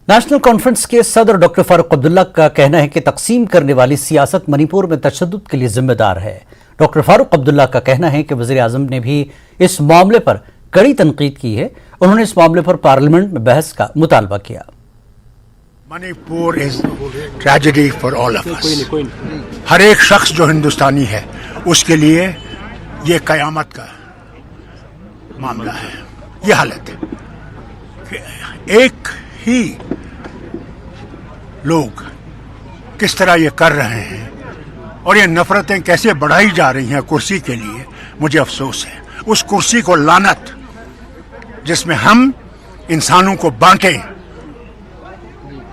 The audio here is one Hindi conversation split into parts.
नेशनल कॉन्फ्रेंस के सदर डॉक्टर फारूक अब्दुल्ला का कहना है कि तकसीम करने वाली सियासत मणिपुर में तशद्दुद के लिए जिम्मेदार है। डॉक्टर फारूक अब्दुल्ला का कहना है कि वज़ीर आज़म ने भी इस मामले पर कड़ी तनकीद की है। उन्होंने इस मामले पर पार्लियामेंट में बहस का मुतालबा किया। Manipur is tragedy for all of us. हर एक शख्स जो हिंदुस्तानी है उसके लिए ये कयामत का मामला है। ये हालत है कि एक ही लोग किस तरह ये कर रहे हैं और ये नफरतें कैसे बढ़ाई जा रही हैं कुर्सी के लिए। मुझे अफसोस है उस कुर्सी को लानत जिसमें हम इंसानों को बांटें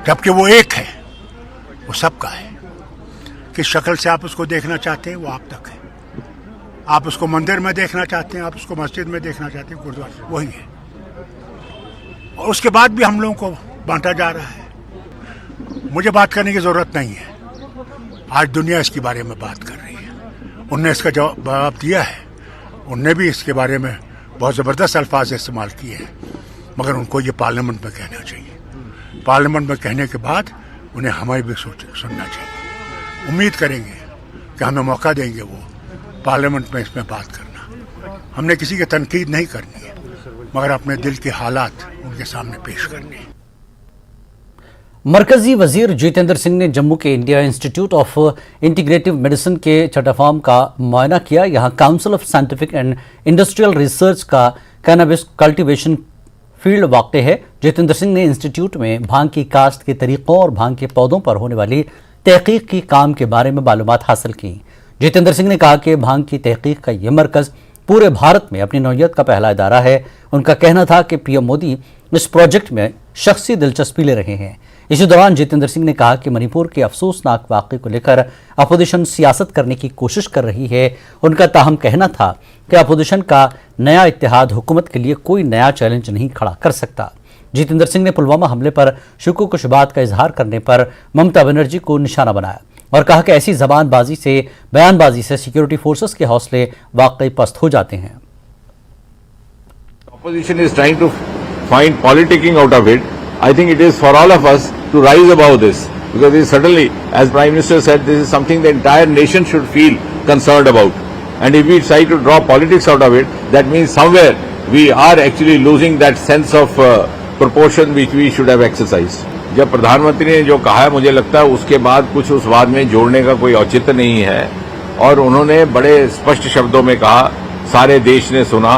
जबकि वो एक है, वो सबका है। किस शक्ल से आप उसको देखना चाहते हैं वो आप तक है। आप उसको मंदिर में देखना चाहते हैं, आप उसको मस्जिद में देखना चाहते हैं, गुरुद्वारा वही है। और उसके बाद भी हम लोगों को बांटा जा रहा है। मुझे बात करने की जरूरत नहीं है। आज दुनिया इसके बारे में बात कर रही है। उनने इसका जवाब दिया है। उनने भी इसके बारे में बहुत ज़बरदस्त अल्फाज इस्तेमाल किए हैं, मगर उनको ये पार्लियामेंट में कहना चाहिए। पार्लियामेंट में कहने के बाद उन्हें हमें भी सुनना चाहिए। उम्मीद करेंगे कि हमें मौका देंगे वो पार्लियामेंट में इसमें बात करना। हमने किसी की तनकीद नहीं करनी है, मगर अपने दिल के हालात उनके सामने पेश करने हैं। मरकजी वजीर जितेंद्र सिंह ने जम्मू के India institute of integrative medicine के छठा फार्म का मुआयना किया। यहां council of scientific and industrial research का कैनबिस कल्टीवेशन फील्ड वाक़ है। जितेंद्र सिंह ने इंस्टीट्यूट में भांग की काश्त के तरीक़ों और भांग के पौधों पर होने वाली तहकीक की काम के बारे में मालूमात हासिल की। जितेंद्र सिंह ने कहा कि भांग की तहकीक का यह मरकज़ पूरे भारत में अपनी नौइयत का पहला इदारा है। उनका कहना था कि पीएम मोदी इस प्रोजेक्ट में शख्सी दिलचस्पी ले रहे हैं। इसी दौरान जितेंद्र सिंह ने कहा कि मणिपुर के अफसोसनाक वाक़े को लेकर अपोजिशन सियासत करने की कोशिश कर रही है। उनका ताहम कहना था कि अपोजिशन का नया इत्तेहाद हुकूमत के लिए कोई नया चैलेंज नहीं खड़ा कर सकता। जितेंद्र सिंह ने पुलवामा हमले पर शुकूक शुबात का इजहार करने पर ममता बनर्जी को निशाना बनाया और कहा कि ऐसी जबानबाजी से बयानबाजी से सिक्योरिटी फोर्सेस के हौसले वाकई पस्त हो जाते हैं। Opposition is trying to find politicking out of it. I think it is for all of us to rise above this, because it is certainly, as Prime Minister said, this is something the entire nation should feel concerned about. And if we try to draw politics out of it, that means somewhere we are actually losing that sense of proportion which we should have exercised. जब प्रधानमंत्री ने जो कहा है, मुझे लगता है उसके बाद कुछ उस बात में जोड़ने का कोई औचित्य नहीं है। और उन्होंने बड़े स्पष्ट शब्दों में कहा, सारे देश ने सुना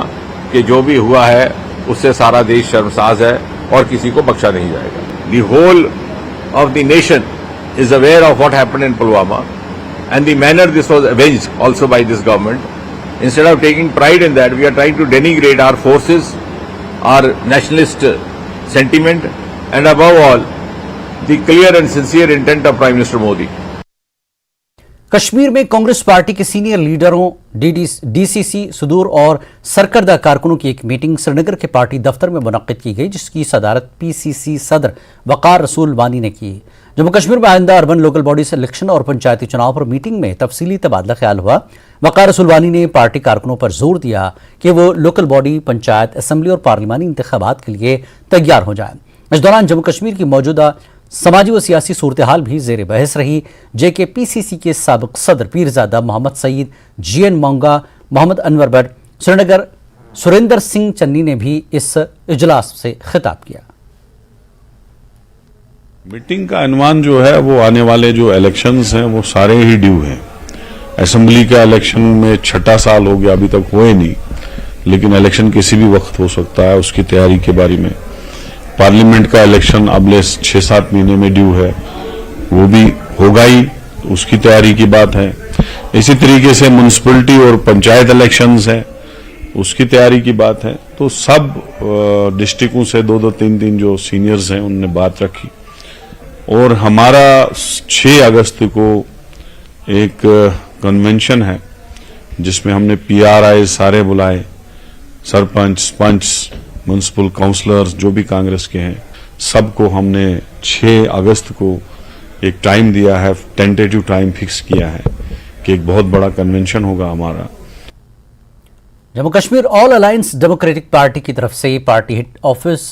कि जो भी हुआ है उससे सारा देश शर्मसार है और किसी को बख्शा नहीं जाएगा। The whole of the nation is aware of what happened in Pulwama and the manner this was avenged also by this government. Instead of taking pride in that, we are trying to denigrate our forces, our nationalist sentiment, and above all, the clear and sincere intent of Prime Minister Modi. Kashmir में कांग्रेस पार्टी के सीनियर लीडरों, डीसीसी, सुदूर और सरकर्दा कारकुनों की एक मीटिंग श्रीनगर के पार्टी दफ्तर में मुनक्किद की गई, जिसकी सदारत पीसीसी सदर वकार रसूल वानी ने की। जम्मू कश्मीर में आइंदा अर्बन लोकल बॉडी इलेक्शन और पंचायती चुनाव पर मीटिंग में तफसीली तबादला ख्याल हुआ। वकार रसूल वानी ने पार्टी कारकुनों पर जोर दिया कि वो लोकल बॉडी, पंचायत, असेंबली और पार्लिमानी इंतखाबात के लिए तैयार हो जाए। इस दौरान जम्मू कश्मीर की मौजूदा समाजी व सियासी सूरत हाल भी जेर बहस रही। JKPCC के साबिक सदर पीरजादा मोहम्मद सईद, GN मोंगा, मोहम्मद अनवर भट्ट, श्रीनगर सुरेंद्र सिंह चन्नी ने भी इस इजलास से खिताब किया। मीटिंग का अनुमान जो है वो आने वाले जो इलेक्शंस हैं वो सारे ही ड्यू हैं। असेंबली का इलेक्शन में छठा साल हो गया, अभी तक हुए नहीं, लेकिन इलेक्शन किसी भी वक्त हो सकता है। उसकी तैयारी के बारे में पार्लियामेंट का इलेक्शन अगले 6-7 महीने में ड्यू है, वो भी होगा ही, उसकी तैयारी की बात है। इसी तरीके से म्यूनिसिपैलिटी और पंचायत इलेक्शंस है, उसकी तैयारी की बात है। तो सब डिस्ट्रिक्टों से 2-2, 3-3 जो सीनियर्स हैं उनने बात रखी और हमारा 6 अगस्त को एक कन्वेंशन है जिसमें हमने PRI सारे बुलाए, सरपंच, पंच, म्यूनिसिपल काउंसलर्स जो भी कांग्रेस के हैं, सबको हमने 6 अगस्त को एक टाइम दिया है, टेंटेटिव टाइम फिक्स किया है कि एक बहुत बड़ा कन्वेंशन होगा हमारा। Jammu Kashmir all alliance democratic party की तरफ से पार्टी हेड ऑफिस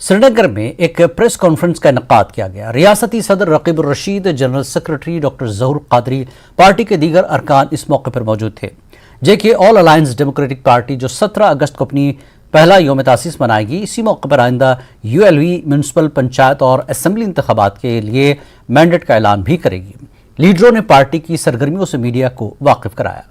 श्रीनगर में एक प्रेस कॉन्फ्रेंस का इनेकाद किया गया। रियासती सदर रकीब उर रशीद, जनरल सेक्रेटरी डॉक्टर ज़हूर कादरी, पार्टी के दीगर अरकान इस मौके पर मौजूद थे। जेके ऑल अलायंस डेमोक्रेटिक पार्टी जो 17 अगस्त को अपनी पहला योम तासीस मनाएगी, इसी मौके पर आइंदा ULV म्यूनसिपल, पंचायत और असम्बली इंतखाबात के लिए मैंडेट का ऐलान भी करेगी। लीडरों ने पार्टी की सरगर्मियों से मीडिया को वाकिफ कराया।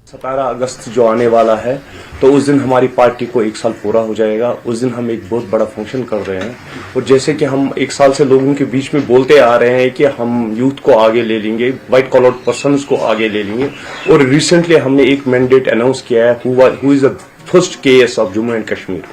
17 अगस्त जो आने वाला है, तो उस दिन हमारी पार्टी को 1 साल पूरा हो जाएगा। उस दिन हम एक बहुत बड़ा फंक्शन कर रहे हैं और जैसे कि हम 1 साल से लोगों के बीच में बोलते आ रहे हैं कि हम यूथ को आगे ले लेंगे, व्हाइट कॉलर पर्सन्स को आगे ले लेंगे, और रिसेंटली हमने एक मैंडेट अनाउंस किया है, who is the first KS of Jammu and Kashmir.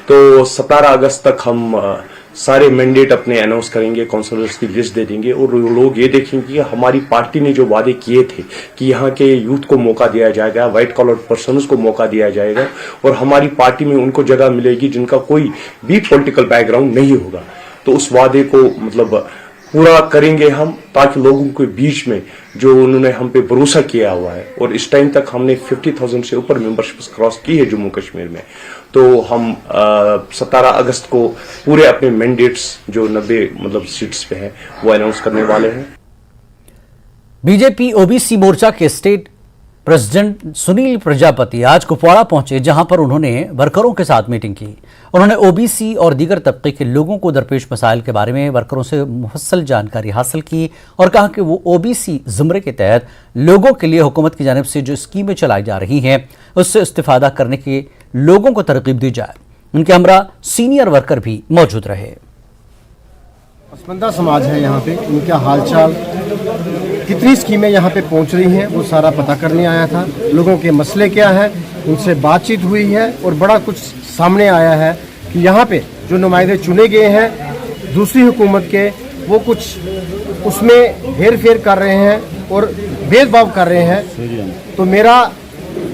तो 17 अगस्त तक हम सारे मैंडेट अपने अनाउंस करेंगे, काउंसलर्स की लिस्ट दे देंगे और लोग ये देखेंगे कि हमारी पार्टी ने जो वादे किए थे कि यहाँ के यूथ को मौका दिया जाएगा, व्हाइट कॉलर पर्सन्स को मौका दिया जाएगा और हमारी पार्टी में उनको जगह मिलेगी जिनका कोई भी पॉलिटिकल बैकग्राउंड नहीं होगा। तो उस वादे को मतलब पूरा करेंगे हम, ताकि लोगों के बीच में जो उन्होंने हम पे भरोसा किया हुआ है, और इस टाइम तक हमने 50,000 से ऊपर मेंबरशिप क्रॉस की है जम्मू कश्मीर में। तो हम 17 अगस्त को पूरे अपने मैंडेट्स जो 90 मतलब सीट्स पे हैं वो अनाउंस करने वाले हैं। बीजेपी OBC मोर्चा के स्टेट प्रेसिडेंट सुनील प्रजापति आज कुपवाड़ा पहुंचे, जहां पर उन्होंने वर्करों के साथ मीटिंग की। उन्होंने OBC और दीगर तबके के लोगों को दरपेश मसाइल के बारे में वर्करों से मुफस्सल जानकारी हासिल की और कहा कि वो OBC जुमरे के तहत लोगों के लिए हुकूमत की जानिब से जो स्कीमें चलाई जा रही हैं उससे इस्तिफादा करने के लोगों को तरकीब दी जाए। उनके हमरा सीनियर वर्कर भी मौजूद रहे। पसमंदा समाज है यहाँ पे, उनका हालचाल, कितनी स्कीमें यहाँ पे पहुँच रही हैं वो सारा पता करने आया था। लोगों के मसले क्या है, उनसे बातचीत हुई है और बड़ा कुछ सामने आया है कि यहाँ पे जो नुमाइंदे चुने गए हैं दूसरी हुकूमत के, वो कुछ उसमें हेर फेर कर रहे हैं और भेदभाव कर रहे हैं। तो मेरा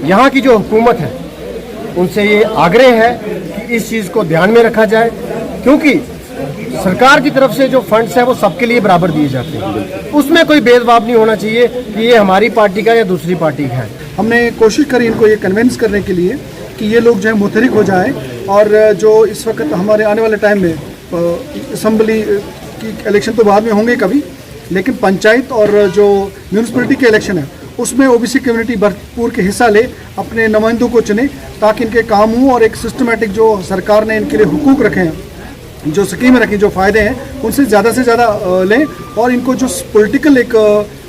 यहाँ की जो हुकूमत है उनसे ये आग्रह है कि इस चीज़ को ध्यान में रखा जाए, क्योंकि सरकार की तरफ से जो फंड्स हैं वो सबके लिए बराबर दिए जाते हैं, उसमें कोई भेदभाव नहीं होना चाहिए कि ये हमारी पार्टी का या दूसरी पार्टी का है। हमने कोशिश करी इनको ये कन्विंस करने के लिए कि ये लोग जो है मुतहरिक हो जाएं और जो इस वक्त हमारे आने वाले टाइम में असम्बली की इलेक्शन तो बाद में होंगे कभी, लेकिन पंचायत और जो म्यूनसिपलिटी के इलेक्शन है उसमें OBC कम्युनिटी भरपूर के हिस्सा ले, अपने नुमाइंदों को चुने ताकि इनके काम हों और एक सिस्टमेटिक जो सरकार ने इनके लिए हुकूक रखे हैं, जो स्कीमें रखी, जो फ़ायदे हैं उनसे ज़्यादा लें और इनको जो पॉलिटिकल एक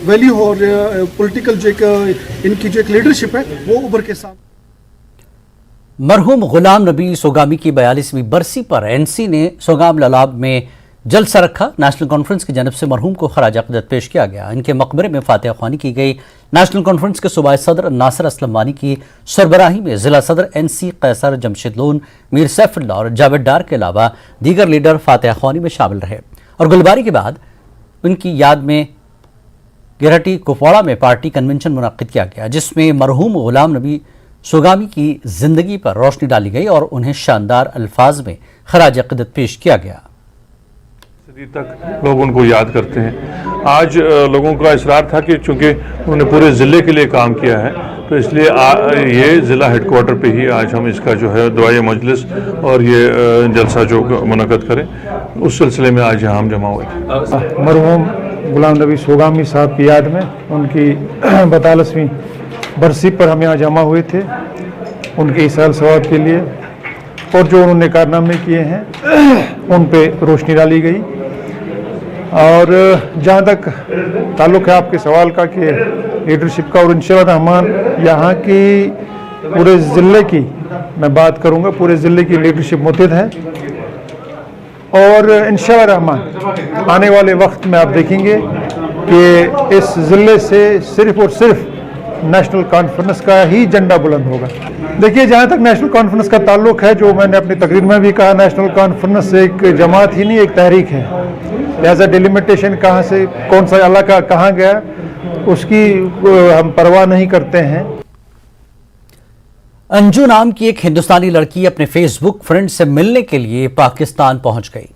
वैल्यू और पॉलिटिकल जो एक इनकी जो एक लीडरशिप है वो उभर के साथ। मरहूम गुलाम नबी सोगामी की 42वीं बरसी पर NC ने सोगाम ललाब में जलसा रखा। नेशनल कॉन्फ्रेंस की जानब से मरहूम को खराज अक़ीदत पेश किया गया। इनके मकबरे में फातिहा ख्वानी की गई। नेशनल कॉन्फ्रेंस के सूबाई सदर नासिर असलम वानी की सरबराही में जिला सदर NC कैसर, जमशेद लोन, मीर सैफुल्लाह और जावेद डार के अलावा दीगर लीडर फातिहा ख्वानी में शामिल रहे और गुलबारी के बाद उनकी याद में गिरहटी कुपवाड़ा में पार्टी कन्वेंशन मुनक्किद किया गया, जिसमें मरहूम गुलाम नबी सोगामी की जिंदगी पर रोशनी डाली गई और उन्हें शानदार अल्फाज में खराज अक़ीदत पेश किया गया। तक लोग उनको याद करते हैं। आज लोगों का इसरार था कि चूंकि उन्होंने पूरे ज़िले के लिए काम किया है, तो इसलिए ये ज़िला हेडक्वार्टर पे ही आज हम इसका जो है दुआए मजलिस और ये जलसा जो मुनक़्क़द करें, उस सिलसिले में आज यहाँ हम जमा हुए थे। मरहूम गुलाम नबी सोगामी साहब की याद में उनकी 42वीं बरसी पर हम यहाँ जमा हुए थे, उनके इसाल सवाब के लिए, और जो उन्होंने कारनामे किए हैं उन पे रोशनी डाली गई। और जहाँ तक ताल्लुक़ है आपके सवाल का कि लीडरशिप का, और इंशाअल्लाह रहमान यहाँ की पूरे ज़िले की मैं बात करूँगा, पूरे ज़िले की लीडरशिप मुतहद है और इंशाअल्लाह रहमान आने वाले वक्त में आप देखेंगे कि इस ज़िले से सिर्फ़ और सिर्फ नेशनल कॉन्फ्रेंस का ही झंडा बुलंद होगा। देखिए, जहाँ तक नेशनल कॉन्फ्रेंस का ताल्लुक है, जो मैंने अपनी तकरीर में भी कहा, नेशनल कॉन्फ्रेंस एक जमात ही नहीं, एक तहरीक है। लिहाजा डिलिमिटेशन कहाँ से कौन सा इलाका कहाँ गया उसकी हम परवाह नहीं करते हैं। अंजू नाम की एक हिंदुस्तानी लड़की अपने फेसबुक फ्रेंड से मिलने के लिए पाकिस्तान पहुंच गई।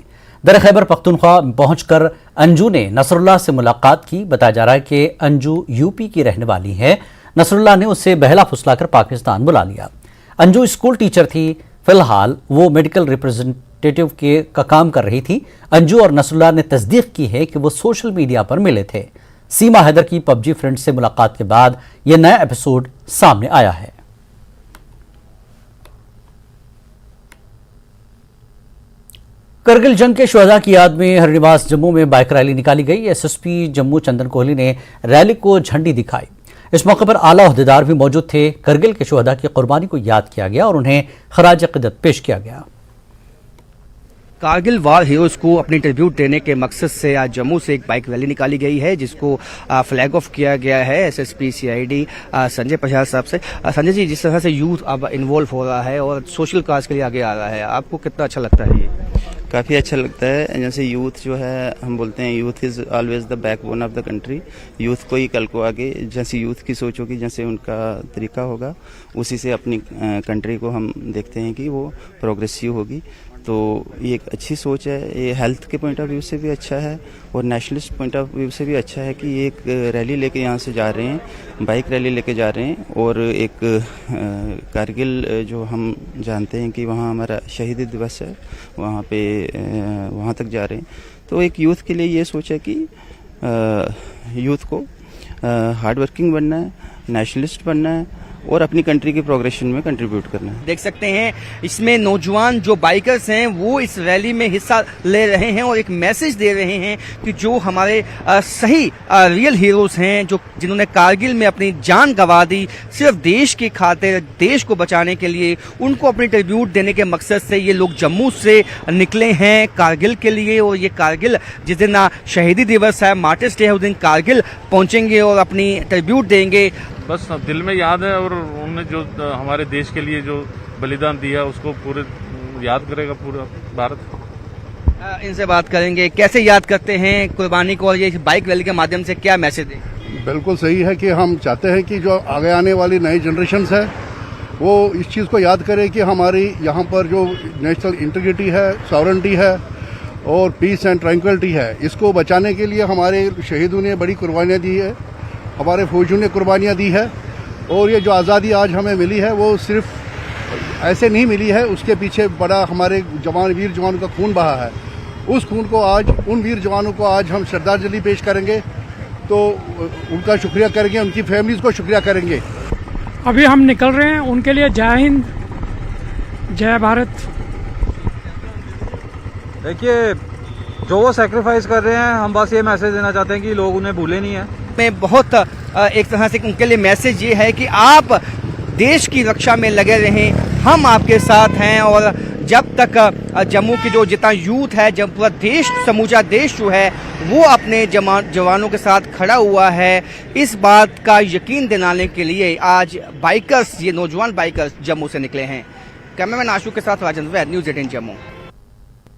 दर खैबर पख्तूनख्वा पहुंचकर अंजू ने नसरुल्लाह से मुलाकात की। बताया जा रहा है कि अंजू यूपी की रहने वाली है। नसरुल्लाह ने उसे बहला फुसलाकर पाकिस्तान बुला लिया। अंजू स्कूल टीचर थी। फिलहाल वो मेडिकल रिप्रेजेंटेटिव का काम कर रही थी। अंजू और नसरुल्लाह ने तस्दीक की है कि वो सोशल मीडिया पर मिले थे। सीमा हैदर की पबजी फ्रेंड से मुलाकात के बाद यह नया एपिसोड सामने आया है। करगिल जंग के शुहदा की याद में हरिनिवास जम्मू में बाइक रैली निकाली गई। एसएसपी जम्मू चंदन कोहली ने रैली को झंडी दिखाई। इस मौके पर आला ओहदेदार भी मौजूद थे। करगिल के शुहदा की कुर्बानी को याद किया गया और उन्हें खराज अक़ीदत पेश किया गया। कारगिल वार हीरोज को अपनी ट्रिब्यूट देने के मकसद से आज जम्मू से एक बाइक रैली निकाली गई है, जिसको फ्लैग ऑफ किया गया है एसएसपी सीआईडी संजय प्रसाद साहब से। संजय जी, जिस तरह से यूथ अब इन्वॉल्व हो रहा है और सोशल काज के लिए आगे आ रहा है, आपको कितना अच्छा लगता है? ये काफ़ी अच्छा लगता है। जैसे यूथ जो है, हम बोलते हैं youth is always the backbone of the country. Youth को ही कल को आगे जैसे यूथ की सोच होगी, जैसे उनका तरीका होगा, उसी से अपनी कंट्री को हम देखते हैं कि वो प्रोग्रेसिव होगी। तो ये एक अच्छी सोच है। ये हेल्थ के पॉइंट ऑफ व्यू से भी अच्छा है और नेशनलिस्ट पॉइंट ऑफ व्यू से भी अच्छा है कि एक रैली लेके यहाँ से जा रहे हैं, बाइक रैली लेके जा रहे हैं और एक कारगिल जो हम जानते हैं कि वहाँ हमारा शहीदी दिवस है, वहाँ पे वहाँ तक जा रहे हैं। तो एक यूथ के लिए ये सोच है कि यूथ को हार्ड वर्किंग बनना है, नेशनलिस्ट बनना है और अपनी कंट्री के प्रोग्रेशन में कंट्रीब्यूट करना है। देख सकते हैं इसमें नौजवान जो बाइकर्स हैं वो इस रैली में हिस्सा ले रहे हैं और एक मैसेज दे रहे हैं कि जो हमारे सही रियल हीरोज हैं, जो जिन्होंने कारगिल में अपनी जान गंवा दी सिर्फ देश की खातिर, देश को बचाने के लिए, उनको अपनी ट्रिब्यूट देने के मकसद से ये लोग जम्मू से निकले हैं कारगिल के लिए। और ये कारगिल जिस दिन शहीदी दिवस है, मार्टर्स डे है, उस दिन कारगिल पहुंचेंगे और अपनी ट्रिब्यूट देंगे। बस दिल में याद है और उन्होंने जो हमारे देश के लिए जो बलिदान दिया उसको पूरे याद करेगा पूरा भारत। इनसे बात करेंगे, कैसे याद करते हैं कुर्बानी को और ये बाइक रैली के माध्यम से क्या मैसेज दें? बिल्कुल सही है कि हम चाहते हैं कि जो आगे आने वाली नई जनरेशन्स है वो इस चीज़ को याद करे कि हमारी यहाँ पर जो नेशनल इंटीग्रिटी है, सॉवरेंटी है और पीस एंड ट्रैंक्विलिटी है, इसको बचाने के लिए हमारे शहीदों ने बड़ी कुर्बानियाँ दी है, हमारे फौजियों ने कुर्बानियाँ दी है। और ये जो आज़ादी आज हमें मिली है वो सिर्फ ऐसे नहीं मिली है, उसके पीछे बड़ा हमारे जवान, वीर जवानों का खून बहा है। उस खून को आज, उन वीर जवानों को आज हम श्रद्धांजलि पेश करेंगे, तो उनका शुक्रिया करेंगे, उनकी फैमिलीज को शुक्रिया करेंगे। अभी हम निकल रहे हैं, उनके लिए जय हिंद, जय भारत। देखिए, जो वो सेक्रीफाइस कर रहे हैं, हम बस ये मैसेज देना चाहते हैं कि लोग उन्हें भूले नहीं है। में बहुत एक तरह से उनके लिए मैसेज ये है कि आप देश की रक्षा में लगे रहें, हम आपके साथ हैं। और जब तक जम्मू की जो जितना यूथ है, जब पूरा देश, समूचा देश जो है वो अपने जवानों के साथ खड़ा हुआ है, इस बात का यकीन दिलाने के लिए आज बाइकर्स, ये नौजवान बाइकर्स जम्मू से निकले हैं। कैमरामैन आशु के साथ राजेंद्र वैद, न्यूज़ 18 जम्मू।